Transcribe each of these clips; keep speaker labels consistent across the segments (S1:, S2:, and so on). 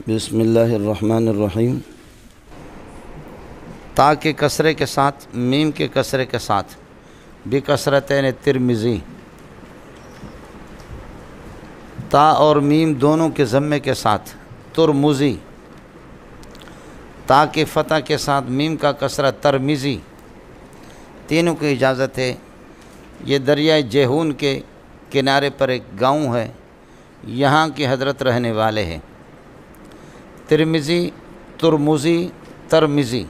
S1: بسم اللہ الرحمن الرحیم۔ تا کے کسرے کے ساتھ، میم کے کسرے کے ساتھ، بکسرتین ترمذی، تا اور میم دونوں کے ضمے کے ساتھ ترمذی، تا کے فتح کے ساتھ میم کا کسرہ ترمذی، تینوں کی اجازت ہے۔ یہ دریائے جیہون کے کنارے پر ایک گاؤں ہے، یہاں کے حضرت رہنے والے ہیں۔ ترمذی، ترمذی، ترمذی،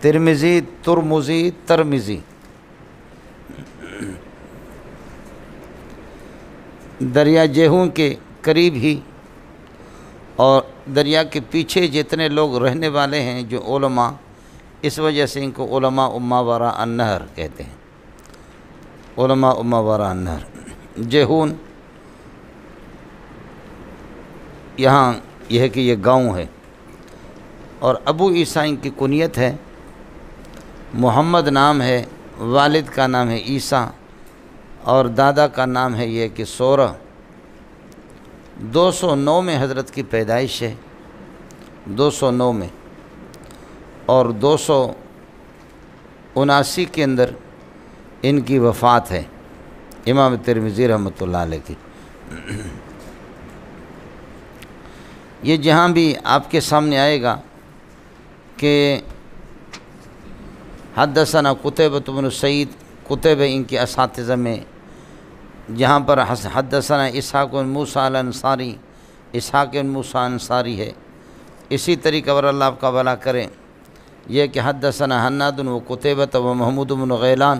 S1: ترمذی، ترمذی، ترمذی۔ دریا جیہون کے قریب ہی اور دریا کے پیچھے جتنے لوگ رہنے والے ہیں جو علماء، اس وجہ سے ان کو علماء ما وراء النہر کہتے ہیں، علماء ما وراء النہر۔ جیہون یہاں یہ ہے کہ یہ گاؤں ہے، اور ابو عیسیٰ ان کی کنیت ہے، محمد نام ہے، والد کا نام ہے عیسیٰ، اور دادا کا نام ہے یہ کہ سورہ۔ 209 میں حضرت کی پیدائش ہے، 209 میں، اور 279 کے اندر ان کی وفات ہے، امام ترمذی رحمۃ اللہ علیہ کی۔ یہ جہاں بھی آپ کے سامنے آئے گا کہ حدثنا قتیبہ بن سعید، قتیبہ ان کے اساتذہ میں، جہاں پر حدثنا اسحاق بن موسیٰ الانصاری، اسحاق بن موسیٰ انصاری ہے۔ اسی طریقہ پر اللہ آپ کا بھلا کریں، یہ کہ حدثنا حناد و قتیبہ و محمود بن غیلان،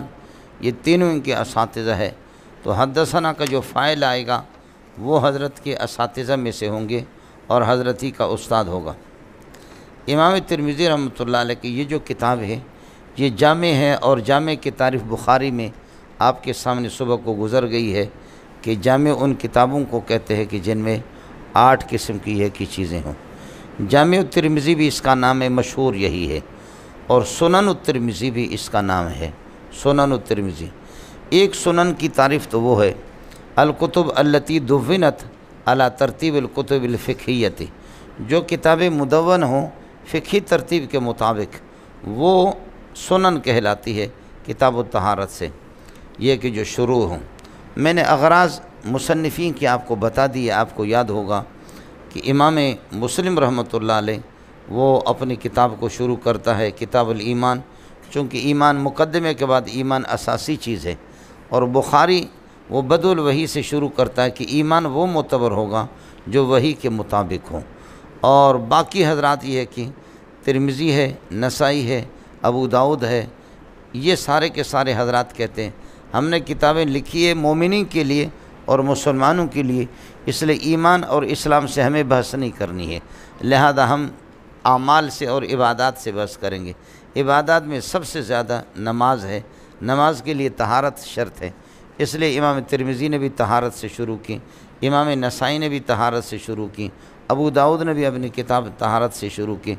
S1: یہ تینوں ان کے اساتذہ ہے۔ تو حدثنا کا جو فاعل آئے گا وہ حضرت کے اساتذہ میں سے ہوں گے اور حضرت ہی کا استاد ہوگا۔ امام ترمذی رحمۃ اللہ علیہ کی یہ جو کتاب ہے یہ جامع ہے، اور جامع کی تعریف بخاری میں آپ کے سامنے صبح کو گزر گئی ہے کہ جامع ان کتابوں کو کہتے ہیں کہ جن میں 8 قسم کی یہ کی چیزیں ہوں۔ جامع الترمذی بھی اس کا نام ہے، مشہور یہی ہے، اور سنن الترمذی بھی اس کا نام ہے، سنن الترمذی۔ ایک سنن کی تعریف تو وہ ہے الکتب التی دونت علی ترتیب الکتب الفقہیۃ، جو کتابیں مدون ہوں فقہی ترتیب کے مطابق، وہ سنن کہلاتی ہے، کتاب الطہارت سے، یہ کہ جو شروع ہوں۔ میں نے اغراض مصنفین کی آپ کو بتا دی، آپ کو یاد ہوگا کہ امام مسلم رحمۃ اللہ علیہ وہ اپنی کتاب کو شروع کرتا ہے کتاب الایمان، چونکہ ایمان مقدمے کے بعد ایمان اساسی چیز ہے، اور بخاری وہ بدء الوحی سے شروع کرتا ہے کہ ایمان وہ معتبر ہوگا جو وحی کے مطابق ہو۔ اور باقی حضرات یہ ہے کہ ترمذی ہے، نسائی ہے، ابو داؤد ہے، یہ سارے کے سارے حضرات کہتے ہیں ہم نے کتابیں لکھی ہے مومنین کے لیے اور مسلمانوں کے لیے، اس لیے ایمان اور اسلام سے ہمیں بحث نہیں کرنی ہے، لہذا ہم اعمال سے اور عبادات سے بحث کریں گے۔ عبادات میں سب سے زیادہ نماز ہے، نماز کے لیے طہارت شرط ہے، اس لیے امام ترمذی نے بھی طہارت سے شروع کی، امام نسائی نے بھی طہارت سے شروع کی، ابو داؤد نے بھی اپنی کتاب طہارت سے شروع کی۔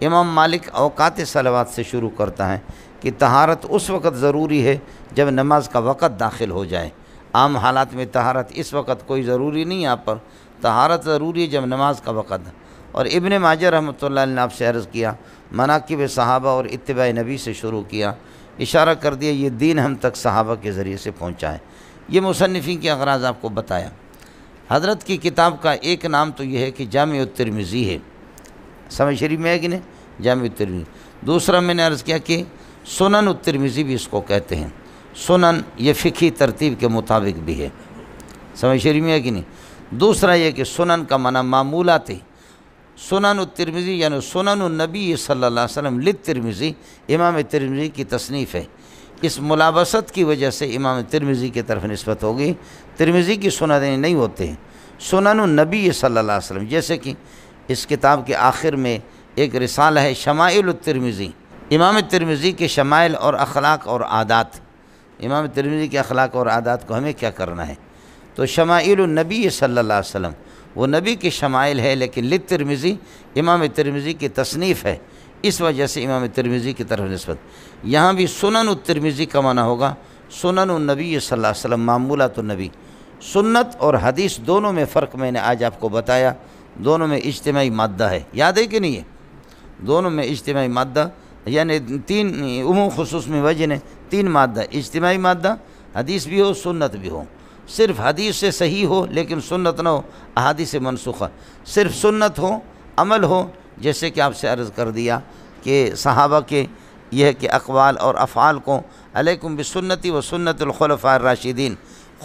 S1: امام مالک اوقات صلوات سے شروع کرتا ہے کہ طہارت اس وقت ضروری ہے جب نماز کا وقت داخل ہو جائے، عام حالات میں طہارت اس وقت کوئی ضروری نہیں، یہاں پر طہارت ضروری ہے جب نماز کا وقت۔ اور ابن ماجہ رحمۃ اللہ علیہ نے آپ سے عرض کیا، مناقب صحابہ اور اتباع نبی سے شروع کیا، اشارہ کر دیا یہ دین ہم تک صحابہ کے ذریعے سے پہنچا ہے۔ یہ مصنفین کے اغراض آپ کو بتایا۔ حضرت کی کتاب کا ایک نام تو یہ ہے کہ جامع الترمذی ہے، سمجھ شریف میں ہے کہ نہیں، جامع الترمذی۔ دوسرا میں نے عرض کیا کہ سنن الترمذی بھی اس کو کہتے ہیں، سنن یہ فقہی ترتیب کے مطابق بھی ہے، سمجھ شریف میں ہے کہ نہیں۔ دوسرا یہ کہ سنن کا معنی معمولات ہے، سنن الترمذی یعنی سنن النبی صلی اللہ علیہ وسلم للترمذی، امام ترمذی کی تصنیف ہے، اس ملابست کی وجہ سے امام ترمذی کی طرف نسبت ہوگی، ترمذی کی سننیں نہیں ہوتے ہیں، سنن النبی صلی اللہ علیہ وسلم۔ جیسے کہ اس کتاب کے آخر میں ایک رسالہ ہے شمائل الترمذی، امام ترمذی کے شمائل اور اخلاق اور عادات، امام ترمذی کے اخلاق اور عادات کو ہمیں کیا کرنا ہے، تو شمائل النبی صلی اللہ علیہ وسلم وہ نبی کے شمائل ہے، لیکن للترمذی امام ترمذی کی تصنیف ہے، اس وجہ سے امام ترمذی کی طرف نسبت۔ یہاں بھی سنن الترمذی کا معنی ہوگا سنن النبی صلی اللہ علیہ وسلم، معمولات النبی۔ سنت اور حدیث دونوں میں فرق میں نے آج آپ کو بتایا، دونوں میں اجتماعی مادہ ہے، یاد ہے کہ نہیں ہے؟ دونوں میں اجتماعی مادہ، یعنی تین عموم خصوص میں وجہ نے تین مادہ، اجتماعی مادہ، حدیث بھی ہو سنت بھی ہو، صرف حدیث سے صحیح ہو لیکن سنت نہ ہو، احادیث منسوخہ، صرف سنت ہو عمل ہو، جیسے کہ آپ سے عرض کر دیا کہ صحابہ کے یہ ہے کہ اقوال اور افعال کو علیکم بسنتی و سنت الخلفاء الراشدین،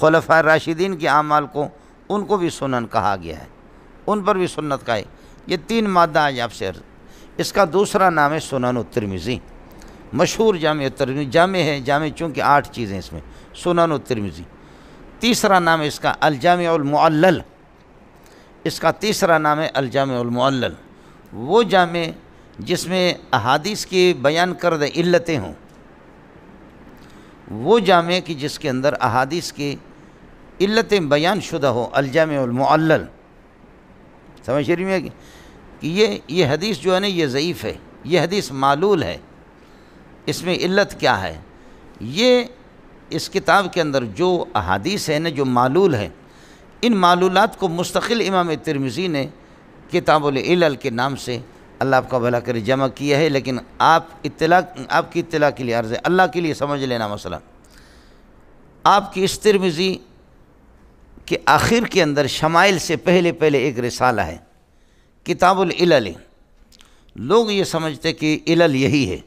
S1: خلفاء الراشدین کے اعمال کو ان کو بھی سنن کہا گیا ہے، ان پر بھی سنت کا ہے۔ یہ تین مادہ آج آپ سے عرض۔ اس کا دوسرا نام ہے سنن الترمذی، مشہور جامع الترمذی، جامع ہے، جامع چونکہ 8 چیزیں اس میں، سنن الترمذی۔ تیسرا نام ہے اس کا الجامع المعلل، اس کا تیسرا نام ہے الجامع المعلل، وہ جامع جس میں احادیث کی بیان کردہ علتیں ہوں، وہ جامع کی جس کے اندر احادیث کی علتیں بیان شدہ ہو، الجامع المعلل۔ سمجھ رہی ہیں کہ یہ حدیث جو ہے نا یہ ضعیف ہے، یہ حدیث معلول ہے، اس میں علت کیا ہے؟ یہ اس کتاب کے اندر جو احادیث ہے نا جو معلول ہے، ان معلولات کو مستقل امام ترمذی نے کتاب العلل کے نام سے، اللہ آپ کا بھلا کرے، جمع کیا ہے، لیکن آپ کی اطلاع کے لیے عرض ہے، اللہ کے لیے سمجھ لینا مسئلہ۔ آپ کی اس ترمذی کے آخر کے اندر شمائل سے پہلے ایک رسالہ ہے، کتاب العلل۔ لوگ یہ سمجھتے کہ علل یہی ہے،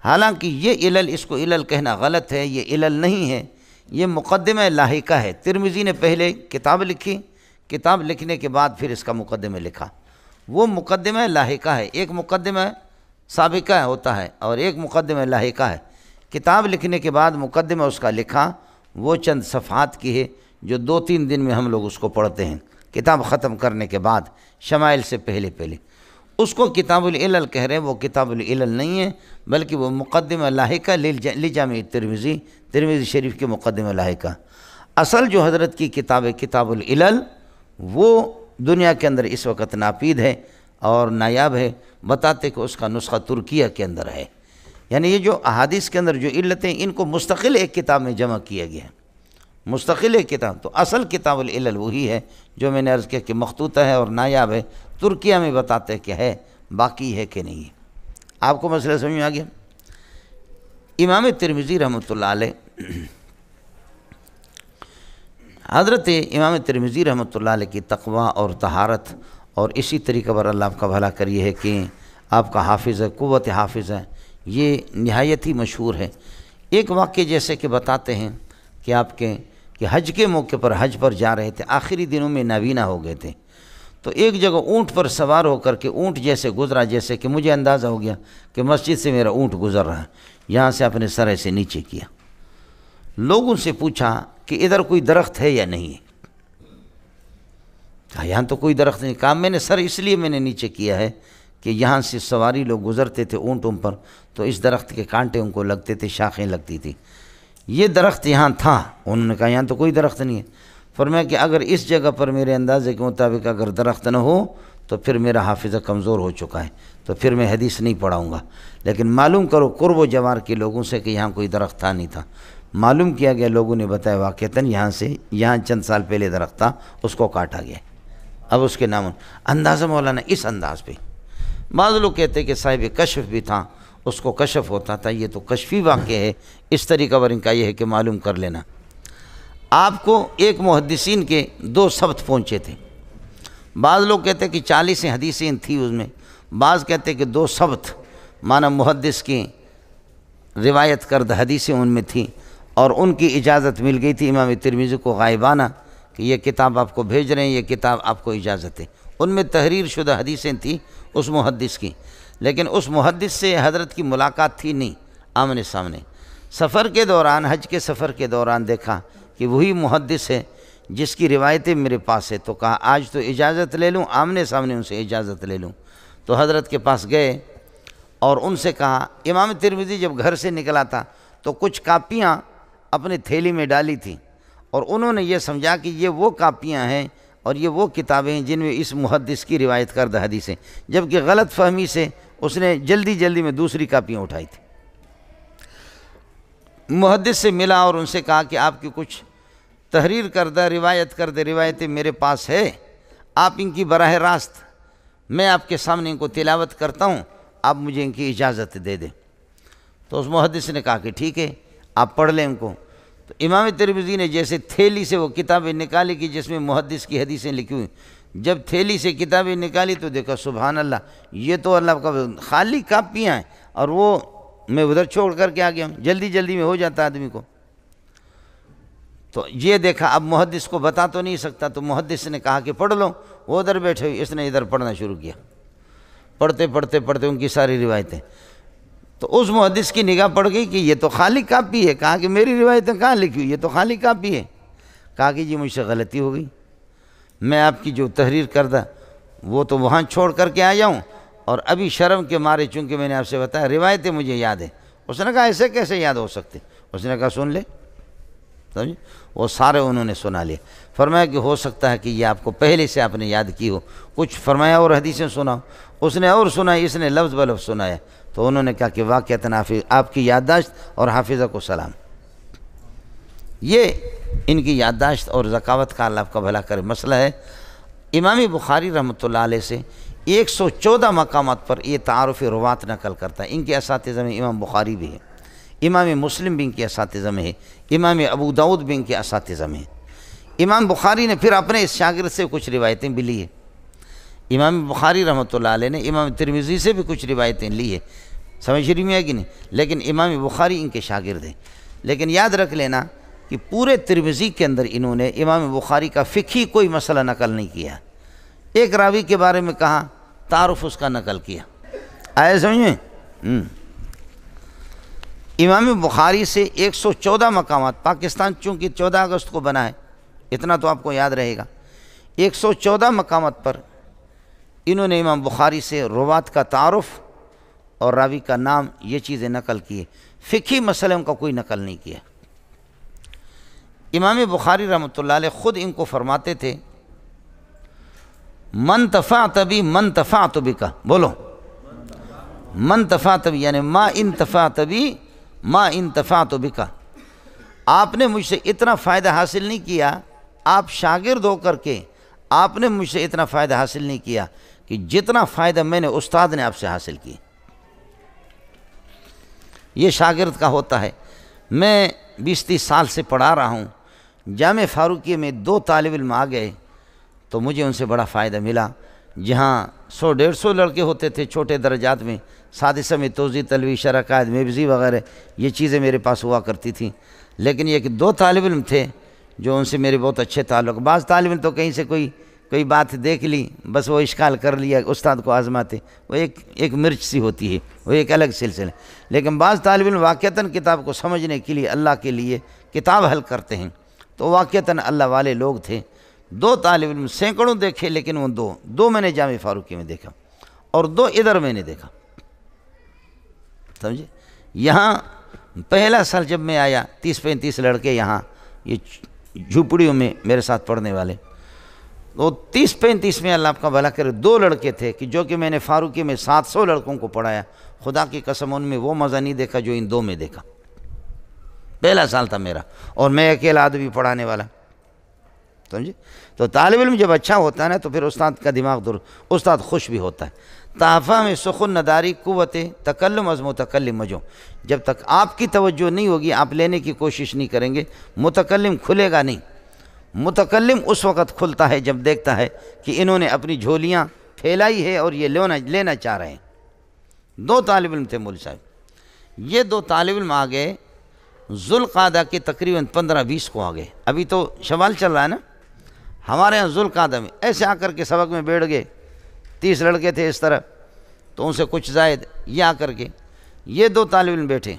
S1: حالانکہ یہ علل، اس کو علل کہنا غلط ہے، یہ علل نہیں ہے، یہ مقدمہ لاحقہ ہے۔ ترمذی نے پہلے کتاب لکھی، کتاب لکھنے کے بعد پھر اس کا مقدمہ لکھا، وہ مقدمہ لاحقہ ہے۔ ایک مقدمہ سابقہ ہوتا ہے اور ایک مقدمہ لاحقہ ہے۔ کتاب لکھنے کے بعد مقدمہ اس کا لکھا، وہ چند صفحات کی ہے جو 2-3 دن میں ہم لوگ اس کو پڑھتے ہیں، کتاب ختم کرنے کے بعد، شمائل سے پہلے اس کو کتاب العلل کہہ رہے ہیں۔ وہ کتاب العلل نہیں ہے، بلکہ وہ مقدمہ لاحقہ لجامع ترمذی، ترمذی شریف کے مقدمہ لاحقہ۔ اصل جو حضرت کی کتاب ہے کتاب العلل، وہ دنیا کے اندر اس وقت ناپید ہے اور نایاب ہے، بتاتے کہ اس کا نسخہ ترکیہ کے اندر ہے۔ یعنی یہ جو احادیث کے اندر جو علتیں، ان کو مستقل ایک کتاب میں جمع کیا گیا ہے، مستقل ایک کتاب۔ تو اصل کتاب العلل وہی ہے جو میں نے عرض کیا کہ مخطوطہ ہے اور نایاب ہے، ترکیہ میں بتاتے کہ ہے، باقی ہے کہ نہیں ہے۔ آپ کو مسئلہ سمجھ میں آ گیا؟ امام ترمذی رحمۃ اللہ علیہ، حضرت امام ترمذی رحمۃ اللہ علیہ کی تقوی اور طہارت، اور اسی طریقہ پر اللہ آپ کا بھلا کریے ہے کہ آپ کا حافظ ہے، قوت حافظ ہے، یہ نہایت ہی مشہور ہے۔ ایک واقعہ جیسے کہ بتاتے ہیں کہ آپ کے کہ حج کے موقع پر حج پر جا رہے تھے، آخری دنوں میں نابینا ہو گئے تھے، تو ایک جگہ اونٹ پر سوار ہو کر کے اونٹ جیسے گزرا، جیسے کہ مجھے اندازہ ہو گیا کہ مسجد سے میرا اونٹ گزر رہا ہے، یہاں سے اپنے سر سے نیچے کیا، لوگوں سے پوچھا کہ ادھر کوئی درخت ہے یا نہیں ہے؟ کہا یہاں تو کوئی درخت نہیں۔ کہا میں نے سر اس لیے میں نے نیچے کیا ہے کہ یہاں سے سواری لوگ گزرتے تھے اونٹوں پر، تو اس درخت کے کانٹے ان کو لگتے تھے، شاخیں لگتی تھی، یہ درخت یہاں تھا۔ انہوں نے کہا یہاں تو کوئی درخت نہیں ہے۔ فرمایا کہ اگر اس جگہ پر میرے اندازے کے مطابق اگر درخت نہ ہو تو پھر میرا حافظہ کمزور ہو چکا ہے، تو پھر میں حدیث نہیں پڑھاؤں گا، لیکن معلوم کرو قرب و جوار کے لوگوں سے کہ یہاں کوئی درخت تھا نہیں تھا۔ معلوم کیا گیا، لوگوں نے بتایا واقعتاً یہاں چند سال پہلے درخت تھا، اس کو کاٹا گیا، اب اس کے نام اندازہ مولانا اس انداز پہ۔ بعض لوگ کہتے ہیں کہ صاحب کشف بھی تھا، اس کو کشف ہوتا تھا، یہ تو کشفی واقعہ ہے، اس طریقہ پر ان کا یہ ہے کہ معلوم کر لینا۔ آپ کو ایک محدثین کے 2 ثبت پہنچے تھے، بعض لوگ کہتے ہیں کہ 40 حدیثیں تھیں اس میں، بعض کہتے ہیں کہ 2 ثبت معنی محدث کی روایت کردہ حدیثیں ان میں تھیں، اور ان کی اجازت مل گئی تھی امام ترمذی کو غائبانہ کہ یہ کتاب آپ کو بھیج رہے ہیں، یہ کتاب آپ کو اجازت ہے۔ ان میں تحریر شدہ حدیثیں تھیں اس محدث کی، لیکن اس محدث سے حضرت کی ملاقات تھی نہیں آمنے سامنے۔ سفر کے دوران، حج کے سفر کے دوران دیکھا کہ وہی محدث ہے جس کی روایتیں میرے پاس ہے، تو کہا آج تو اجازت لے لوں، آمنے سامنے ان سے اجازت لے لوں۔ تو حضرت کے پاس گئے اور ان سے کہا، امام ترمذی جب گھر سے نکلا تھا تو کچھ کاپیاں اپنے تھیلی میں ڈالی تھیں، اور انہوں نے یہ سمجھا کہ یہ وہ کاپیاں ہیں اور یہ وہ کتابیں ہیں جن میں اس محدث کی روایت کردہ حدیثیں، جبکہ غلط فہمی سے اس نے جلدی میں دوسری کاپیاں اٹھائی تھی۔ محدث سے ملا اور ان سے کہا کہ آپ کی کچھ تحریر کردہ روایتیں میرے پاس ہے، آپ ان کی براہ راست میں آپ کے سامنے ان کو تلاوت کرتا ہوں، آپ مجھے ان کی اجازت دے دیں۔ تو اس محدث نے کہا کہ ٹھیک ہے، آپ پڑھ لیں ان کو۔ تو امام ترمذی نے جیسے تھیلی سے وہ کتابیں نکالی کہ جس میں محدث کی حدیثیں لکھی ہوئی، جب تھیلی سے کتابیں نکالی تو دیکھا سبحان اللہ، یہ تو اللہ کا خالی کاپیاں ہیں، اور وہ میں ادھر چھوڑ کر کے آ گیا ہوں، جلدی جلدی میں ہو جاتا آدمی کو۔ تو یہ دیکھا اب محدث کو بتا تو نہیں سکتا، تو محدث نے کہا کہ پڑھ لو، وہ ادھر بیٹھے ہوئے، اس نے ادھر پڑھنا شروع کیا، پڑھتے پڑھتے پڑھتے ان کی ساری روایتیں۔ تو اس محدث کی نگاہ پڑ گئی کہ یہ تو خالی کاپی ہے۔ کہا کہ میری روایتیں کہاں لکھی ہوئی، یہ تو خالی کاپی ہے۔ کہا کہ جی مجھ سے غلطی ہو گئی، میں آپ کی جو تحریر کردہ وہ تو وہاں چھوڑ کر کے آیا ہوں، اور ابھی شرم کے مارے چونکہ میں نے آپ سے بتایا روایتیں مجھے یاد ہیں۔ اس نے کہا ایسے کیسے یاد ہو سکتے؟ اس نے کہا سن لے، سمجھے؟ وہ سارے انہوں نے سنا لیا۔ فرمایا کہ ہو سکتا ہے کہ یہ آپ کو پہلے سے آپ نے یاد کی ہو، کچھ فرمایا اور حدیثیں سنا، اس نے اور سنائی، اس نے لفظ بلفظ سنایا۔ تو انہوں نے کہا کہ واقعتاً آپ کی یادداشت اور حافظہ کو سلام۔ یہ ان کی یادداشت اور ذکاوت کا اللہ آپ کا بھلا کرے مسئلہ ہے۔ امام بخاری رحمۃ اللہ علیہ سے 114 مقامات پر یہ تعارف روات نقل کرتا ہے۔ ان کے اساتذہ میں امام بخاری بھی ہے، امام مسلم بھی ان کے اساتذہ میں ہے، امام ابو داؤد بھی ان کے اساتذہ میں ہے۔ امام بخاری نے پھر اپنے اس شاگرد سے کچھ روایتیں بھی لی ہیں۔ امام بخاری رحمۃ اللہ علیہ نے امام ترمذی سے بھی کچھ روایتیں لی ہے، سمجھ رہی میں ہے کہ نہیں؟ لیکن امام بخاری ان کے شاگرد ہیں۔ لیکن یاد رکھ لینا کہ پورے ترمذی کے اندر انہوں نے امام بخاری کا فقہی کوئی مسئلہ نقل نہیں کیا، ایک راوی کے بارے میں کہا، تعارف اس کا نقل کیا، آئے سمجھ میں؟ امام بخاری سے 114 مقامات، پاکستان چونکہ 14 اگست کو بنا ہے، اتنا تو آپ کو یاد رہے گا، 114 مقامات پر انہوں نے امام بخاری سے روات کا تعارف اور راوی کا نام یہ چیزیں نقل کی، فقہی مسئلے ان کا کوئی نقل نہیں کیا۔ امام بخاری رحمۃ اللہ علیہ خود ان کو فرماتے تھے من تفعت بی من تفعت بک، بولو من تفعت بی یعنی ما انتفعت بی ما انتفعت بک، آپ نے مجھ سے اتنا فائدہ حاصل نہیں کیا، آپ شاگرد ہو کر کے آپ نے مجھ سے اتنا فائدہ حاصل نہیں کیا کہ جتنا فائدہ میں نے استاد نے آپ سے حاصل کیا۔ یہ شاگرد کا ہوتا ہے۔ میں 20-30 سال سے پڑھا رہا ہوں، جامع فاروقیہ میں 2 طالب علم آ گئے تو مجھے ان سے بڑا فائدہ ملا۔ جہاں 100-150 لڑکے ہوتے تھے چھوٹے درجات میں، سادسہ میں توضیح، تلوی، شرح، قائد، میبزی وغیرہ، یہ چیزیں میرے پاس ہوا کرتی تھیں۔ لیکن یہ کہ 2 طالب علم تھے جو ان سے میرے بہت اچھے تعلق۔ بعض طالب علم تو کہیں سے کوئی بات دیکھ لی، بس وہ اشکال کر لیا، استاد کو آزماتے، وہ ایک مرچ سی ہوتی ہے، وہ ایک الگ سلسلہ۔ لیکن بعض طالب علم واقعتاً کتاب کو سمجھنے کے لیے اللہ کے لیے کتاب حل کرتے ہیں، تو واقعتاً اللہ والے لوگ تھے۔ 2 طالب علم سینکڑوں دیکھے، لیکن وہ دو میں نے جامع فاروقی میں دیکھا اور 2 ادھر میں نے دیکھا، سمجھے؟ یہاں پہلا سال جب میں آیا، 30-35 لڑکے یہاں یہ جھوپڑیوں میں میرے ساتھ پڑھنے والے، تو 30-35 میں اللہ آپ کا بھلا کرے 2 لڑکے تھے کہ جو کہ میں نے فاروقی میں 700 لڑکوں کو پڑھایا، خدا کی قسم ان میں وہ مزہ نہیں دیکھا جو ان 2 میں دیکھا۔ پہلا سال تھا میرا اور میں اکیلا آدمی پڑھانے والا، سمجھے؟ تو طالب علم جب اچھا ہوتا ہے نا تو پھر استاد کا دماغ استاد خوش بھی ہوتا ہے۔ تحفہ میں سخن نداری قوت تکلم از متکلم مجو، جب تک آپ کی توجہ نہیں ہوگی آپ لینے کی کوشش نہیں کریں گے، متکلم کھلے گا نہیں۔ متکلم اس وقت کھلتا ہے جب دیکھتا ہے کہ انہوں نے اپنی جھولیاں پھیلائی ہے اور یہ لینا چاہ رہے ہیں۔ 2 طالب علم تھے مول صاحب، یہ 2 طالب علم آ گئے ذوالقعدہ کے تقریباً 15-20 کو آ گئے، ابھی تو شوال چل رہا ہے نا، ہمارے یہاں ذوالقعدہ میں ایسے آ کر کے سبق میں بیٹھ گئے، 30 لڑکے تھے اس طرح، تو ان سے کچھ زائد یہ آ کر کے یہ 2 طالب علم بیٹھے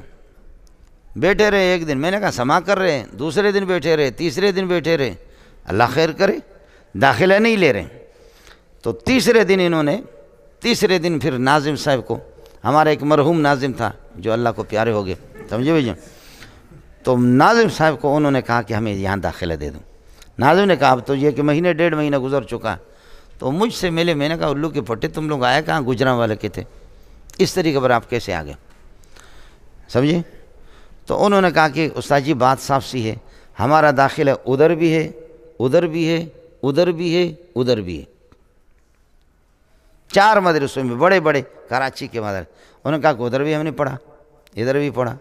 S1: رہے۔ ایک دن میں نے کہا سما کر رہے ہیں، دوسرے دن بیٹھے رہے، تیسرے دن بیٹھے رہے، اللہ خیر کرے، داخلہ نہیں لے رہے۔ تو تیسرے دن پھر ناظم صاحب کو، ہمارا ایک مرحوم ناظم تھا جو اللہ کو پیارے ہو گئے، سمجھے بھائی جان، تو ناظم صاحب کو انہوں نے کہا کہ ہمیں یہاں داخلہ دے دوں۔ ناظم نے کہا اب تو یہ کہ 1.5 مہینہ گزر چکا، تو مجھ سے ملے، میں نے کہا الو کے پٹے تم لوگ آئے کہاں، گجراں والے کے تھے، اس طریقے پر آپ کیسے آ گئے، سمجھے؟ تو انہوں نے کہا کہ استاد جی بات صاف سی ہے، ہمارا داخلہ ادھر بھی ہے، ادھر بھی ہے، ادھر بھی ہے، ادھر بھی ہے، 4 مدرسوں میں بڑے بڑے کراچی کے مدرسے. انہوں نے کہا کہ ادھر بھی ہم نے پڑھا، ادھر بھی پڑھا.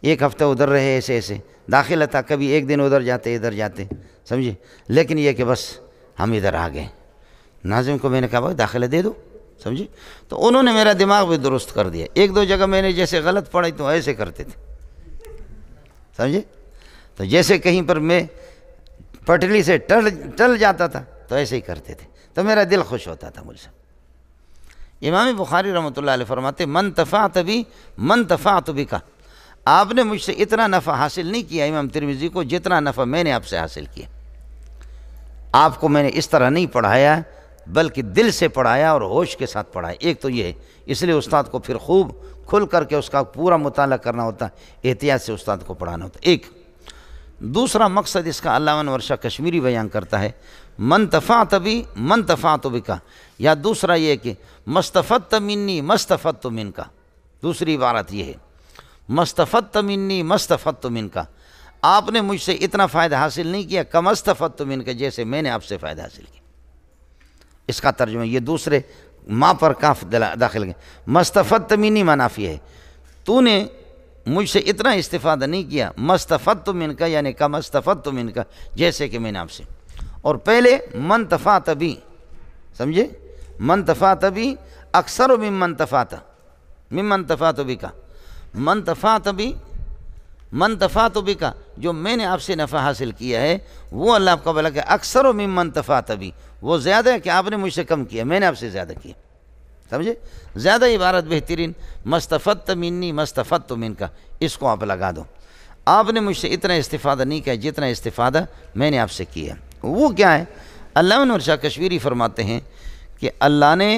S1: 1 ہفتہ ادھر رہے، ایسے ایسے داخلہ تھا، کبھی 1 دن ادھر جاتے ادھر جاتے، سمجھے. لیکن یہ کہ بس ہم ادھر آ گئے. ناظم کو میں نے کہا بھائی داخلہ دے دو، سمجھے. تو انہوں نے میرا دماغ بھی درست کر دیا. 1-2 جگہ میں نے جیسے غلط پڑھائی تو ایسے کرتے تھے، سمجھے. تو جیسے کہیں پر میں پٹلی سے ٹل جاتا تھا تو ایسے ہی کرتے تھے، تو میرا دل خوش ہوتا تھا مجھ سے. امام بخاری رحمۃ اللہ علیہ فرماتے من تفعت بی من تفعت بک. آپ نے مجھ سے اتنا نفع حاصل نہیں کیا امام ترمذی کو جتنا نفع میں نے آپ سے حاصل کیا. آپ کو میں نے اس طرح نہیں پڑھایا بلکہ دل سے پڑھایا اور ہوش کے ساتھ پڑھایا. ایک تو یہ ہے، اس لیے استاد کو پھر خوب کھل کر کے اس کا پورا مطالعہ کرنا ہوتا ہے، احتیاط سے استاد کو پڑھانا ہوتا ہے. ایک دوسرا مقصد اس کا علامہ ورشہ کشمیری بیان کرتا ہے من تفعت بی من تفعت بک، یا دوسرا یہ کہ مستفدت منی مستفدت منک. دوسری عبارت یہ ہے مستفدت منی مستفدت منک. آپ نے مجھ سے اتنا فائدہ حاصل نہیں کیا کم استفدت منک، جیسے میں نے آپ سے فائدہ حاصل کیا. اس کا ترجمہ یہ دوسرے ماں پر کاف داخل گئے. مستفدت منی منافی ہے، تو نے مجھ سے اتنا استفادہ نہیں کیا. مستفدت منک یعنی کم استفدت منک، جیسے کہ میں نے آپ سے. اور پہلے من تفعت بی، سمجھے، من تفعت بی اکثر ممن تفعت ممن تفعت بک. من تفعت بی من تفعت بک، جو میں نے آپ سے نفع حاصل کیا ہے وہ اللہ آپ کا بھلا کہ اکثر ممن تفعت بی، وہ زیادہ ہے کہ آپ نے مجھ سے کم کیا، میں نے آپ سے زیادہ کیا، سمجھے. زیادہ عبارت بہترین مستفدت منی مستفدت منک، اس کو آپ لگا دو. آپ نے مجھ سے اتنا استفادہ نہیں کیا جتنا استفادہ میں نے آپ سے کیا. وہ کیا ہے؟ علامہ ورشہ کشمیری فرماتے ہیں کہ اللہ نے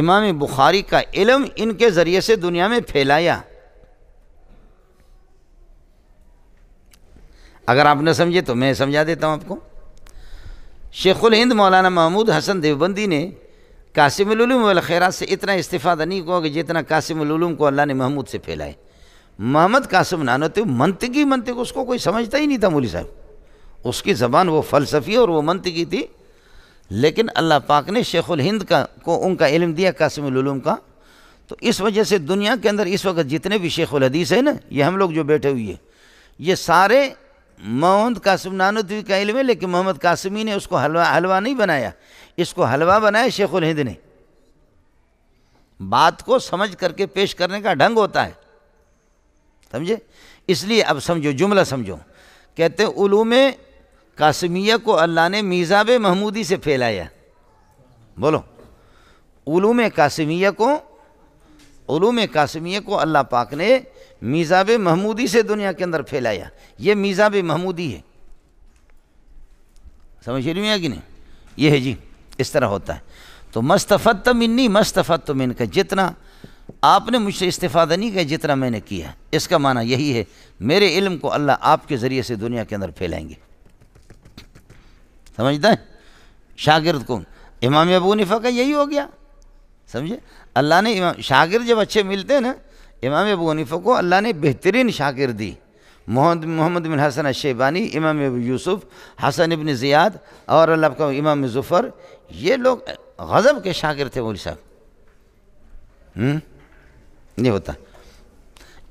S1: امام بخاری کا علم ان کے ذریعے سے دنیا میں پھیلایا. اگر آپ نے سمجھے تو میں سمجھا دیتا ہوں آپ کو. شیخ الہند مولانا محمود حسن دیوبندی نے قاسم العلوم والخیرات سے اتنا استفادہ نہیں ہوا کہ جتنا قاسم العلوم کو اللہ نے محمود سے پھیلائے. محمد قاسم نانوتوی منطق اس کو کوئی سمجھتا ہی نہیں تھا مولوی صاحب. اس کی زبان وہ فلسفی اور وہ منطقی تھی، لیکن اللہ پاک نے شیخ الہند کو ان کا علم دیا قاسم العلوم کا. تو اس وجہ سے دنیا کے اندر اس وقت جتنے بھی شیخ الحدیث ہیں نا، یہ ہم لوگ جو بیٹھے ہوئے ہیں، یہ سارے محمد قاسم نانوتوی کا علم ہے، لیکن محمد قاسمی نے اس کو حلوہ نہیں بنایا، اس کو حلوہ بنایا شیخ الہند نے. بات کو سمجھ کر کے پیش کرنے کا ڈھنگ ہوتا ہے، سمجھے. اس لیے اب سمجھو، جملہ سمجھو. کہتے ہیں علوم قاسمیہ کو اللہ نے میزاب محمودی سے پھیلایا. بولو، علوم قاسمیہ کو اللہ پاک نے میزاب محمودی سے دنیا کے اندر پھیلایا. یہ میزاب محمودی ہے، سمجھ رہی ہیں کہ نہیں؟ یہ ہے جی، اس طرح ہوتا ہے. تو مستفدت منی مستفدت منک، جتنا آپ نے مجھ سے استفادہ نہیں کیا جتنا میں نے کیا. اس کا معنی یہی ہے میرے علم کو اللہ آپ کے ذریعے سے دنیا کے اندر پھیلائیں گے. سمجھتا ہے؟ شاگرد کو امام ابو حنیفہ کا یہی ہو گیا، سمجھے. اللہ نے شاگرد جب اچھے ملتے ہیں نا، امام ابو حنیفہ کو اللہ نے بہترین شاگرد دی. محمد بن حسن الشیبانی، امام ابو یوسف، حسن ابن زیاد اور اللہ کا امام ظفر، یہ لوگ غضب کے شاگرد تھے مولوی صاحب. نہیں ہوتا.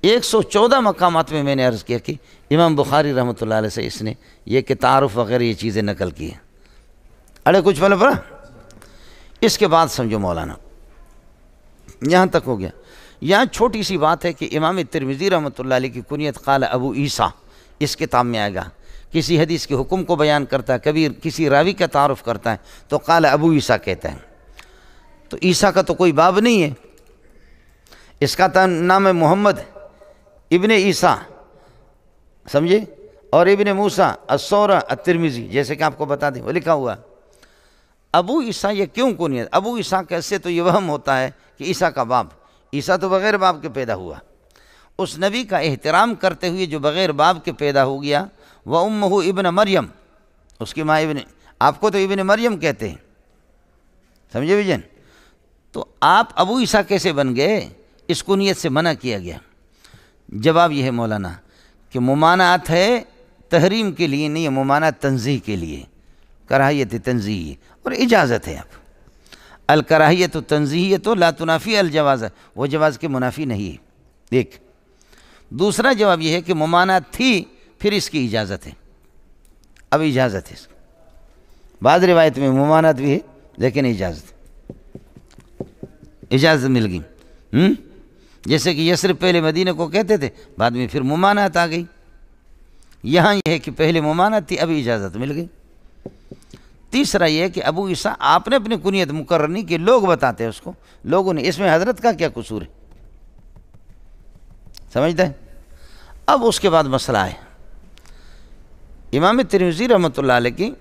S1: 114 مقامات میں نے عرض کیا کہ امام بخاری رحمۃ اللہ علیہ سے اس نے یہ کہ تعارف وغیرہ یہ چیزیں نقل کی ہیں. اڑے کچھ پہلے پڑھا. اس کے بعد سمجھو مولانا، یہاں تک ہو گیا. یہاں چھوٹی سی بات ہے کہ امام ترمذی رحمۃ اللہ علیہ کی کنیت قال ابو عیسیٰ اس کتاب میں آئے گا. کسی حدیث کے حکم کو بیان کرتا ہے، کبھی کسی راوی کا تعارف کرتا ہے تو قال ابو عیسیٰ کہتا ہے. تو عیسیٰ کا تو کوئی باب نہیں ہے، اس کا نام ہے محمد ابن عیسیٰ، سمجھے. اور ابن موسیٰ الصورہ الترمذی، جیسے کہ آپ کو بتا دیں وہ لکھا ہوا. ابو عیسیٰ یہ کیوں کنیت؟ ابو عیسیٰ کیسے تو یہ وہم ہوتا ہے کہ عیسیٰ کا باپ، عیسیٰ تو بغیر باپ کے پیدا ہوا. اس نبی کا احترام کرتے ہوئے جو بغیر باپ کے پیدا ہو گیا، وَأُمُّهُ ابن مریم، اس کی ماں آپ کو تو ابن مریم کہتے ہیں، سمجھے بھائی. تو آپ ابو عیسیٰ کیسے بن گئے؟ اس کنیت سے منع کیا گیا. جواب یہ ہے مولانا کہ ممانعت ہے تحریم کے لیے نہیں، ممانعت تنزیہ کے لیے، کراہیت تنزیہ اور اجازت ہے. الکراہیت و تنزیہیت لا تنافی الجواز، وہ جواز کے منافی نہیں ہے ایک۔ دوسرا جواب یہ ہے کہ ممانعت تھی پھر اس کی اجازت ہے، اب اجازت ہے اس کی۔ بعض روایت میں ممانعت بھی ہے لیکن اجازت مل گئی۔ جیسے کہ یثرب پہلے مدینہ کو کہتے تھے، بعد میں پھر ممانعت آ گئی۔ یہاں یہ ہے کہ پہلے ممانعت تھی، ابھی اجازت مل گئی۔ تیسرا یہ ہے کہ ابو عیسیٰ آپ نے اپنی کنیت مقرر نہیں کی، لوگ بتاتے ہیں اس کو، لوگوں نے، اس میں حضرت کا کیا قصور ہے؟ سمجھتا ہے؟ اب اس کے بعد مسئلہ ہے امام ترمذی رحمۃ اللہ علیہ کی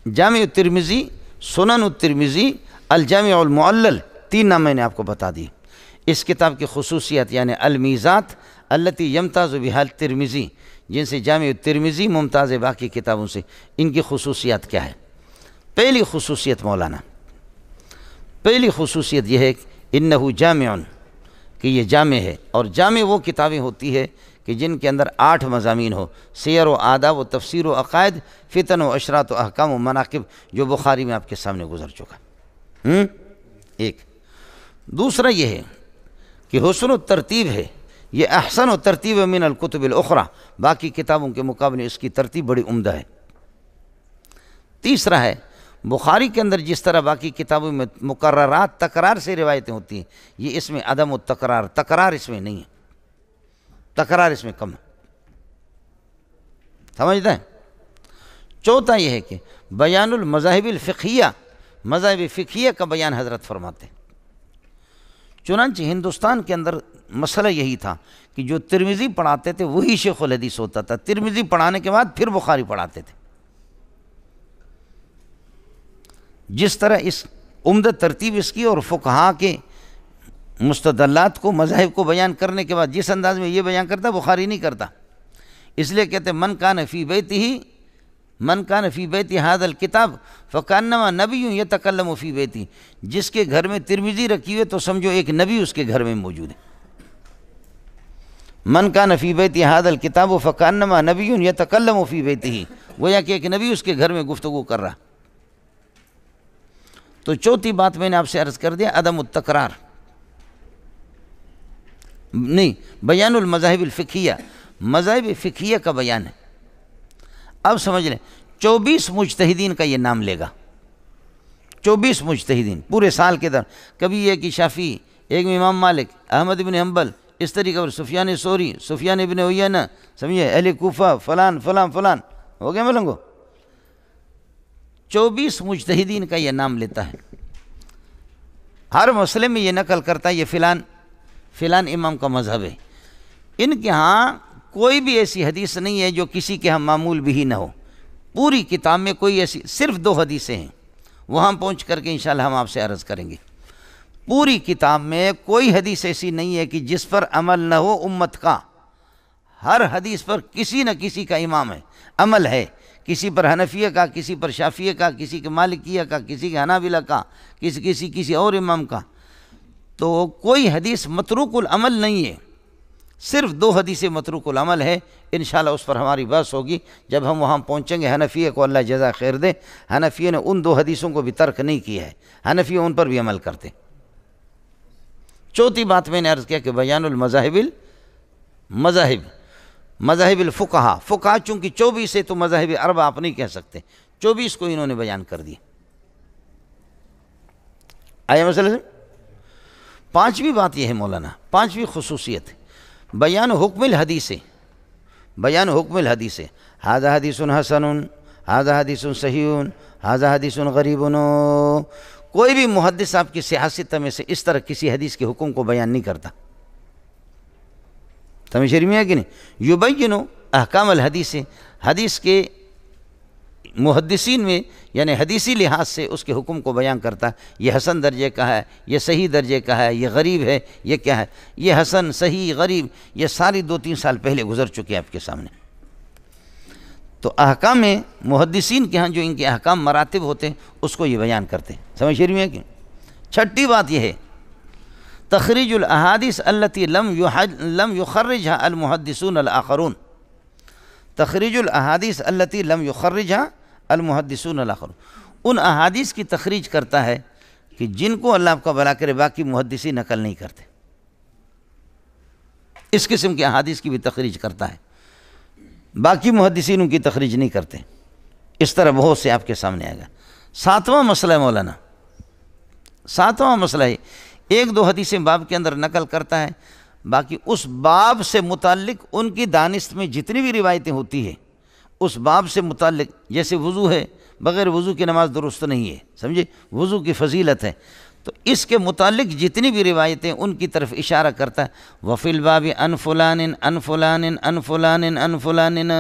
S1: جامع الترمذی، سنن الترمذی، الجامع المعلل، 3 نام میں نے آپ کو بتا دی۔ اس کتاب کی خصوصیت یعنی المیزات التی یمتاز بہا الترمذی، جن سے جامع الترمذی ممتاز ہے باقی کتابوں سے، ان کی خصوصیات کیا ہے؟ پہلی خصوصیت مولانا، پہلی خصوصیت یہ ہے کہ انہو جامع، کہ یہ جامع ہے، اور جامع وہ کتابیں ہوتی ہے کہ جن کے اندر 8 مضامین ہو، سیر و آداب و تفسیر و عقائد، فتن و اشراط و احکام و مناقب، جو بخاری میں آپ کے سامنے گزر چکا۔ ایک۔ دوسرا یہ ہے کہ حسن و ترتیب ہے، یہ احسن و ترتیب من الکتب الاخرى، باقی کتابوں کے مقابلے اس کی ترتیب بڑی عمدہ ہے۔ تیسرا ہے بخاری کے اندر جس طرح باقی کتابوں میں مقررات تکرار سے روایتیں ہوتی ہیں، یہ اس میں عدم التکرار، تکرار اس میں نہیں ہے، تکرار اس میں کم ہے۔ سمجھتا ہے؟ چوتھا یہ ہے کہ بیان المذاہب الفقہیہ، مذاہب فقہیہ کا بیان حضرت فرماتے ہیں۔ چنانچہ ہندوستان کے اندر مسئلہ یہی تھا کہ جو ترمذی پڑھاتے تھے وہی شیخ الحدیث ہوتا تھا، ترمذی پڑھانے کے بعد پھر بخاری پڑھاتے تھے۔ جس طرح اس عمدہ ترتیب اس کی، اور فقہا کے مستدلات کو، مذاہب کو بیان کرنے کے بعد جس انداز میں یہ بیان کرتا بخاری نہیں کرتا، اس لیے کہتے ہیں من کان فی بیتہ ھذا الکتاب فکانما نبی یتکلم فی بیتہ، جس کے گھر میں ترمذی رکھی ہوئے تو سمجھو ایک نبی اس کے گھر میں موجود ہے۔ من کان فی بیتہ ھذا الکتاب فکانما نبی یتکلم فی بیتہ، گویا کہ ایک نبی اس کے گھر میں گفتگو کر رہا۔ تو چوتھی بات میں نے آپ سے عرض کر دیا، عدم التکرار نہیں، بیان المذاہب الفقہیہ، مذاہب فقہیہ کا بیان ہے۔ اب سمجھ لیں 24 مجتہدین کا یہ نام لے گا، 24 مجتہدین پورے سال کے در، کبھی یہ کہ شافعی، ایک میں امام مالک، احمد بن حنبل، اس طریقے پر سفیان ثوری، سفیان بن عیینہ، سمجھے، اہل کوفہ، فلان فلان فلان، ہو گیا ملنگو؟ 24 مجتہدین کا یہ نام لیتا ہے، ہر مسئلے میں یہ نقل کرتا ہے یہ فلان امام کا مذہب ہے۔ ان کے ہاں کوئی بھی ایسی حدیث نہیں ہے جو کسی کے ہاں معمول بھی نہ ہو، پوری کتاب میں کوئی ایسی، صرف 2 حدیثیں ہیں، وہاں پہنچ کر کے انشاءاللہ ہم آپ سے عرض کریں گے۔ پوری کتاب میں کوئی حدیث ایسی نہیں ہے کہ جس پر عمل نہ ہو امت کا، ہر حدیث پر کسی نہ کسی کا امام ہے، عمل ہے، کسی پر حنفیہ کا، کسی پر شافعیہ کا، کسی کے مالکیہ کا، کسی کے حنابلہ کا، کسی اور امام کا۔ تو کوئی حدیث متروک العمل نہیں ہے، صرف 2 حدیثیں متروک العمل ہے۔ انشاءاللہ اس پر ہماری بحث ہوگی جب ہم وہاں پہنچیں گے۔ حنفیہ کو اللہ جزا خیر دے، حنفیہ نے ان 2 حدیثوں کو بھی ترک نہیں کیا ہے، حنفیہ ان پر بھی عمل کرتے۔ چوتھی بات میں نے عرض کیا کہ بیان المذاہب مذاہب الفقہا، فقہا چونکہ 24 ہے تو مذاہب اربعہ آپ نہیں کہہ سکتے، 24 کو انہوں نے بیان کر دیا۔ آیا مسئلہ سے؟ 5ویں بات یہ ہے مولانا، 5ویں خصوصیت ہے بیان حکم الحدیث، بیان حکم الحدیث، ھذا حدیث حسن، ھذا حدیث صحیح، ھذا حدیث غریب۔ کوئی بھی محدث آپ کی سیاست میں سے اس طرح کسی حدیث کے حکم کو بیان نہیں کرتا، سمجھ شریف میں ہے کہ نہیں؟ یبین احکام الحدیث، حدیث کے محدثین میں یعنی حدیثی لحاظ سے اس کے حکم کو بیان کرتا ہے، یہ حسن درجے کا ہے، یہ صحیح درجے کا ہے، یہ غریب ہے، یہ کیا ہے، یہ حسن، صحیح، غریب، یہ ساری 2-3 سال پہلے گزر چکے آپ کے سامنے۔ تو احکام محدثین کے ہاں جو ان کے احکام مراتب ہوتے ہیں اس کو یہ بیان کرتے ہیں، سمجھ شریف میں ہے کہ؟ 6ٹھی بات یہ ہے تخریج الاحادیث التي لم يخرجها المحدثون الاخرون، تخریج الاحادیث التي لم يخرجها المحدثون الاخرون، ان احادیث کی تخریج کرتا ہے کہ جن کو اللہ آپ کا بھلا کرے باقی محدثی نقل نہیں کرتے، اس قسم کی احادیث کی بھی تخریج کرتا ہے، باقی محدثین ان کی تخریج نہیں کرتے۔ اس طرح بہت سے آپ کے سامنے آئے گا۔ ساتواں مسئلہ ہے مولانا، ساتواں مسئلہ ہے، ایک دو حدیثیں باب کے اندر نقل کرتا ہے، باقی اس باب سے متعلق ان کی دانست میں جتنی بھی روایتیں ہوتی ہیں اس باب سے متعلق، جیسے وضو ہے، بغیر وضو کی نماز درست نہیں ہے، سمجھے، وضو کی فضیلت ہے، تو اس کے متعلق جتنی بھی روایتیں ان کی طرف اشارہ کرتا ہے۔ وفی الباب عن فلان عن فلان عن فلان عن فلان،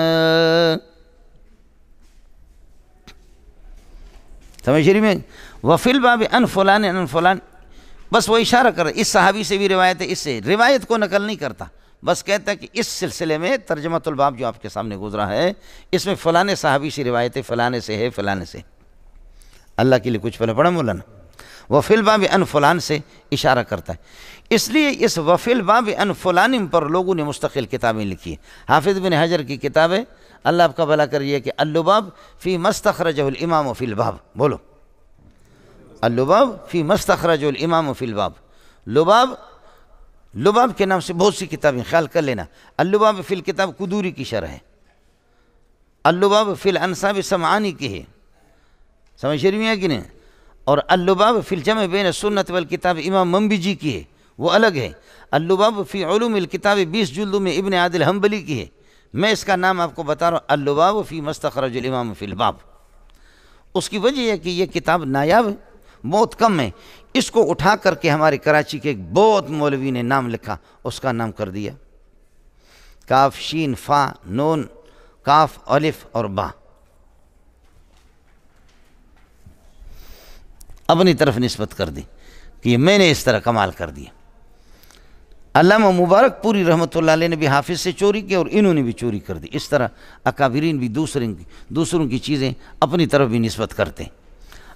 S1: سمجھ رہی میں، وفی الباب عن فلان عن فلان، بس وہ اشارہ کر رہا ہے، اس صحابی سے بھی روایت ہے، اس سے روایت کو نقل نہیں کرتا، بس کہتا ہے کہ اس سلسلے میں ترجمۃ الباب جو آپ کے سامنے گزرا ہے اس میں فلانے صحابی سے روایت ہے، فلانے سے ہے، فلانے سے۔ اللہ کے لیے کچھ پڑھا مولانا، وفی الباب عن فلان سے اشارہ کرتا ہے، اس لیے اس وفی الباب عن فلان پر لوگوں نے مستقل کتابیں لکھی ہیں۔ حافظ بن حجر کی کتاب ہے، اللہ آپ کا بھلا کریے، کہ اللباب فی مستخرجہ الامام فی الباب، بولو، اللباب فی مستخرجہ الامام فی الباب، لباب کے نام سے بہت سی کتابیں، خیال کر لینا۔ اللباب فی الکتاب قدوری کی شرح ہے، اللباب فی الانساب سمعانی کی ہے، سمجھ رہی ہیں کہ نہیں، اور اللباب فی الجمع بین السنت والکتاب امام منبجی کی ہے، وہ الگ ہے۔ اللباب فی علوم الکتاب 20 جلدوں میں ابن عادل حنبلی کی ہے، میں اس کا نام آپ کو بتا رہا ہوں، اللباب فی مستخرج الامام فی الباب۔ اس کی وجہ ہے کہ یہ کتاب نایاب ہے، بہت کم ہے، اس کو اٹھا کر کے ہمارے کراچی کے ایک بہت مولوی نے نام لکھا، اس کا نام کر دیا کاف شین فا نون کاف الف اور با، اپنی طرف نسبت کر دی کہ یہ میں نے اس طرح کمال کر دیا۔ علامہ مبارک پوری رحمۃ اللہ علیہ نے بھی حافظ سے چوری کی اور انہوں نے بھی چوری کر دی، اس طرح اکابرین بھی دوسروں کی چیزیں اپنی طرف بھی نسبت کرتے ہیں۔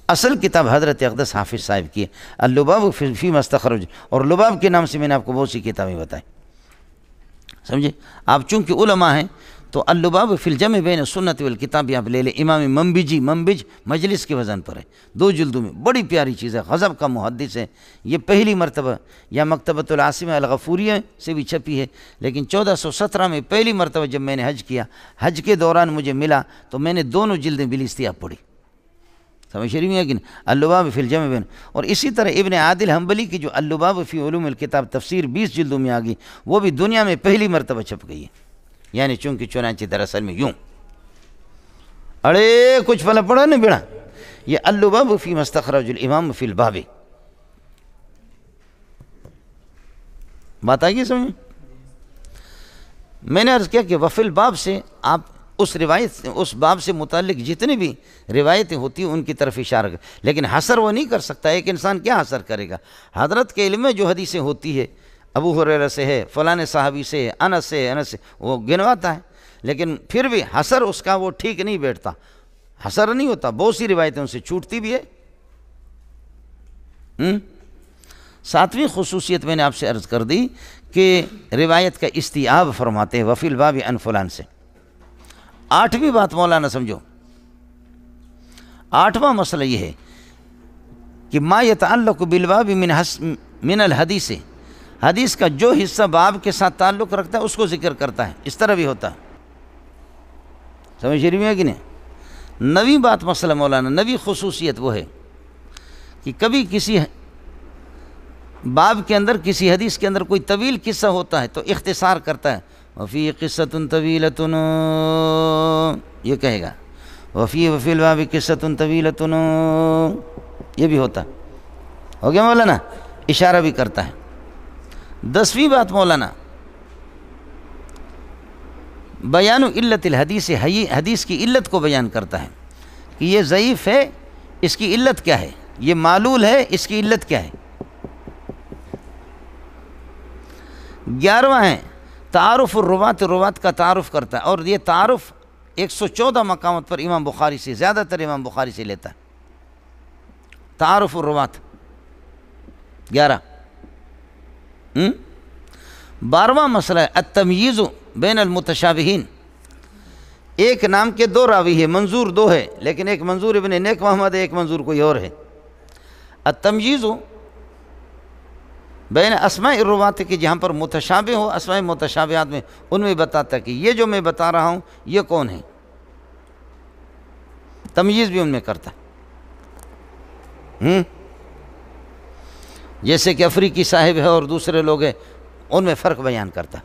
S1: اصل کتاب حضرت اقدس حافظ صاحب کی ہے، اللباب فی مستخرج، اور لباب کے نام سے میں نے آپ کو بہت سی کتابیں بتائیں، سمجھے۔ آپ چونکہ علماء ہیں تو اللباب فی الجمع بین السنت والکتاب آپ لے لیں، امام منبج مجلس کے وزن پر ہے، 2 جلدوں میں، بڑی پیاری چیز ہے، غضب کا محدث ہے، یہ پہلی مرتبہ یا مکتبۃ العاصمہ الغفوریہ سے بھی چھپی ہے، لیکن 1417 میں پہلی مرتبہ جب میں نے حج کیا، حج کے دوران مجھے ملا تو میں نے دونوں جلدیں بلیستیاب پڑھی، سمجھ رہی ہیں کہ اللباب فی الجمع بین۔ اور اسی طرح ابن عادل حنبلی کی جو اللباب فی علوم الکتاب تفسیر 20 جلدوں میں آ گئی، وہ بھی دنیا میں پہلی مرتبہ چھپ گئی ہے، یعنی چنانچہ دراصل میں یوں، اڑے کچھ پھلا پڑا نہیں بیڑا، یہ اللباب فی مستخرج الامام فی الباب، بات آئی سمجھ۔ میں نے عرض کیا کہ وفی الباب سے آپ اس باب سے متعلق جتنی بھی روایتیں ہوتی ہیں ان کی طرف اشارہ کر، لیکن حصر وہ نہیں کر سکتا، ایک انسان کیا حصر کرے گا؟ حضرت کے علم میں جو حدیثیں ہوتی ہے، ابو ہریرہ سے ہے، فلاں صحابی سے ہے، انس سے وہ گنواتا ہے، لیکن پھر بھی حصر اس کا وہ ٹھیک نہیں بیٹھتا، حصر نہیں ہوتا، بہت سی روایتیں ان سے چھوٹتی بھی ہے۔ 7ویں خصوصیت میں نے آپ سے عرض کر دی کہ روایت کا استیعاب فرماتے ہیں وفی الباب عن فلان سے۔ 8ویں بات مولانا سمجھو، 8واں مسئلہ یہ ہے کہ ما یتعلق بالباب من الحدیث، حدیث کا جو حصہ باب کے ساتھ تعلق رکھتا ہے اس کو ذکر کرتا ہے، اس طرح بھی ہوتا ہے، سمجھ رہی ہے کہ نہیں۔ 9ویں بات مسئلہ مولانا، 9ویں خصوصیت وہ ہے کہ کبھی کسی باب کے اندر، کسی حدیث کے اندر کوئی طویل قصہ ہوتا ہے تو اختصار کرتا ہے، وفی قصۃ طویلۃ، یہ کہے گا وفی الباب قصۃ طویلۃ، یہ بھی ہوتا ہو گیا مولانا، اشارہ بھی کرتا ہے۔ 10ویں بات مولانا، بیان علت الحدیث، حدیث کی علت کو بیان کرتا ہے کہ یہ ضعیف ہے، اس کی علت کیا ہے، یہ معلول ہے، اس کی علت کیا ہے۔ 11واں ہے تعارف الروات، روات کا تعارف کرتا ہے، اور یہ تعارف 114 مقامات پر امام بخاری سے، زیادہ تر امام بخاری سے لیتا ہے، تعارف الروات 11۔ 12واں مسئلہ ہے التمییز بین المتشابہین، ایک نام کے دو راوی ہے، منظور دو ہے، لیکن ایک منظور ابن نیک محمد ہے، ایک منظور کوئی اور ہے۔ التمجیز بین اسماء الروات کی جہاں پر متشابہ ہو اسماء متشابہات میں، ان میں بتاتا کہ یہ جو میں بتا رہا ہوں یہ کون ہے، تمییز بھی ان میں کرتا۔ جیسے کہ افریقی صاحب ہے اور دوسرے لوگ ہیں، ان میں فرق بیان کرتا۔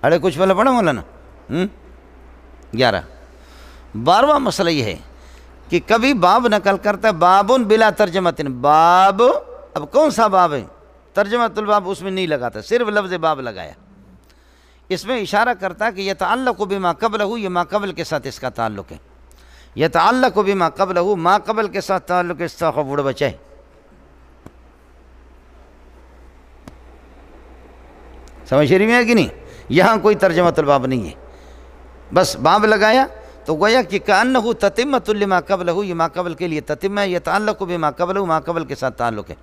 S1: اڑے کچھ پہلے پڑھا مولانا 11۔ 12واں مسئلہ یہ ہے کہ کبھی باب نقل کرتا ہے، بابن بلا ترجمۃ، باب، اب کون سا باب ہے؟ ترجمۃ الباب اس میں نہیں لگاتا، صرف لفظ باب لگایا۔ اس میں اشارہ کرتا ہے کہ یتعلق بما قبلہ، یہ ما قبل کے ساتھ اس کا تعلق ہے۔ یتعلق بما قبلہ، ما قبل کے ساتھ تعلق ہے، اس کا بڑ بچہ ہے۔ سمجھ رہی میں ہے کہ نہیں؟ یہاں کوئی ترجمۃ الباب نہیں ہے، بس باب لگایا تو گویا کہ کأنہ تتمۃ لما قبلہ، یہ ما قبل کے لیے تتمہ ہے، یتعلق بما قبلہ، ما قبل کے ساتھ تعلق ہے۔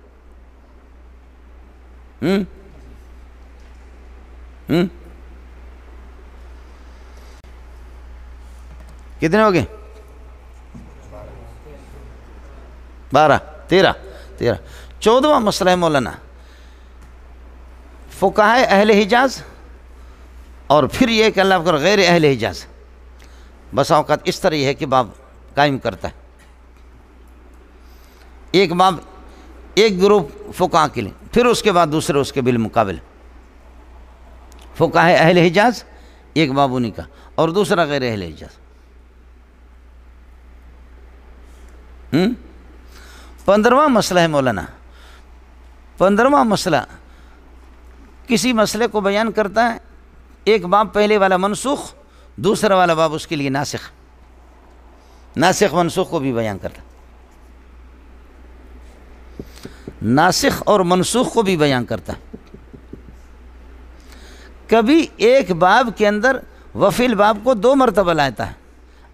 S1: کتنے ہو گئے؟ 12 13 13۔ 14واں مسئلہ ہے مولانا، فقہائے اہل حجاز اور پھر یہ کہ اللہ اکبر غیر اہل حجاز، بسا اوقات اس طرح یہ ہے کہ باب قائم کرتا ہے، ایک باب ایک گروپ فقہاء کے لیے، پھر اس کے بعد دوسرے اس کے بالمقابل۔ فقہائے اہل حجاز ایک باب انہی کا، اور دوسرا غیر اہل حجاز۔ 15واں مسئلہ ہے مولانا، 15واں مسئلہ کسی مسئلے کو بیان کرتا ہے، ایک باب پہلے والا منسوخ، دوسرا والا باب اس کے لیے ناسخ، ناسخ منسوخ کو بھی بیان کرتا ہے، ناسخ اور منسوخ کو بھی بیان کرتا ہے۔ کبھی ایک باب کے اندر وفی الباب کو 2 مرتبہ لاتا ہے،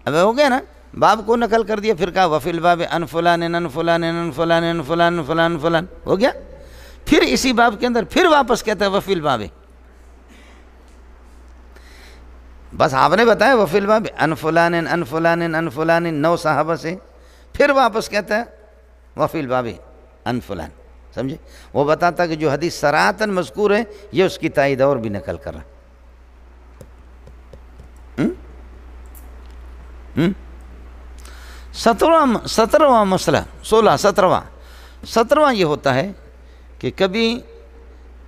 S1: اب ہو گیا نا، باب کو نقل کر دیا، پھر کہا وفی الباب ان فلان ان فلان ان فلان ان فلان فلان فلان، ہو گیا، پھر اسی باب کے اندر پھر واپس کہتا ہے وفی الباب، بس آپ نے بتایا وفی الباب ان فلان ان فلان ان فلان 9 صحابہ سے، پھر واپس کہتا ہے وفی الباب ان فلان، سمجھے؟ وہ بتاتا کہ جو حدیث صراحتاً مذکور ہے یہ اس کی تائید اور بھی نقل کر رہا۔ 17واں مسئلہ 17واں یہ ہوتا ہے کہ کبھی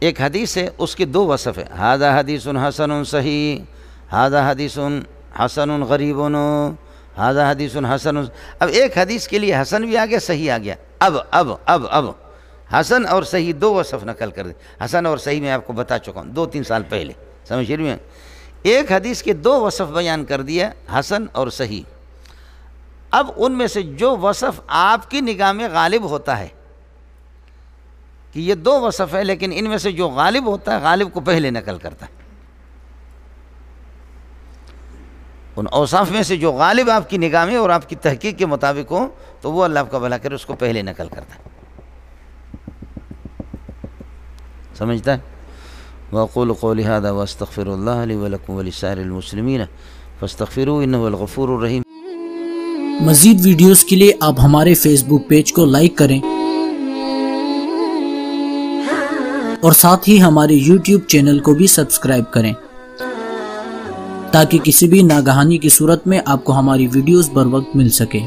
S1: ایک حدیث ہے، اس کے 2 وصف ہے، ھذا حدیث حسن صحیح، ھذا حدیث حسن غریب، ھذا حدیث حسن۔ اب ایک حدیث کے لیے حسن بھی آ گیا، صحیح آ گیا، اب حسن اور صحیح 2 وصف نقل کر دیں۔ حسن اور صحیح میں آپ کو بتا چکا ہوں 2-3 سال پہلے، سمجھ رہی ہیں؟ ایک حدیث کے 2 وصف بیان کر دیا، حسن اور صحیح۔ اب ان میں سے جو وصف آپ کی نگاہ میں غالب ہوتا ہے کہ یہ 2 وصف ہے، لیکن ان میں سے جو غالب ہوتا ہے غالب کو پہلے نقل کرتا ہے، ان اوصاف میں سے جو غالب آپ کی نگاہ میں اور آپ کی تحقیق کے مطابق ہو تو وہ اللہ آپ کا بھلا کرے اس کو پہلے نقل کرتا ہے، سمجھتا ہے؟ وَأَقُولُ قَوْلِي هَذَا وَأَسْتَغْفِرُ اللَّهَ لِي وَلَكُمْ وَلِسَائِرِ الْمُسْلِمِينَ فَاسْتَغْفِرُوهُ إِنَّهُ هُوَ الْغَفُورُ الرَّحِيمُ۔
S2: مزید ویڈیوز کے لیے آپ ہمارے فیس بک پیج کو لائک کریں اور ساتھ ہی ہمارے یوٹیوب چینل کو بھی سبسکرائب کریں تاکہ کسی بھی ناگہانی کی صورت میں آپ کو ہماری ویڈیوز بر وقت مل سکے۔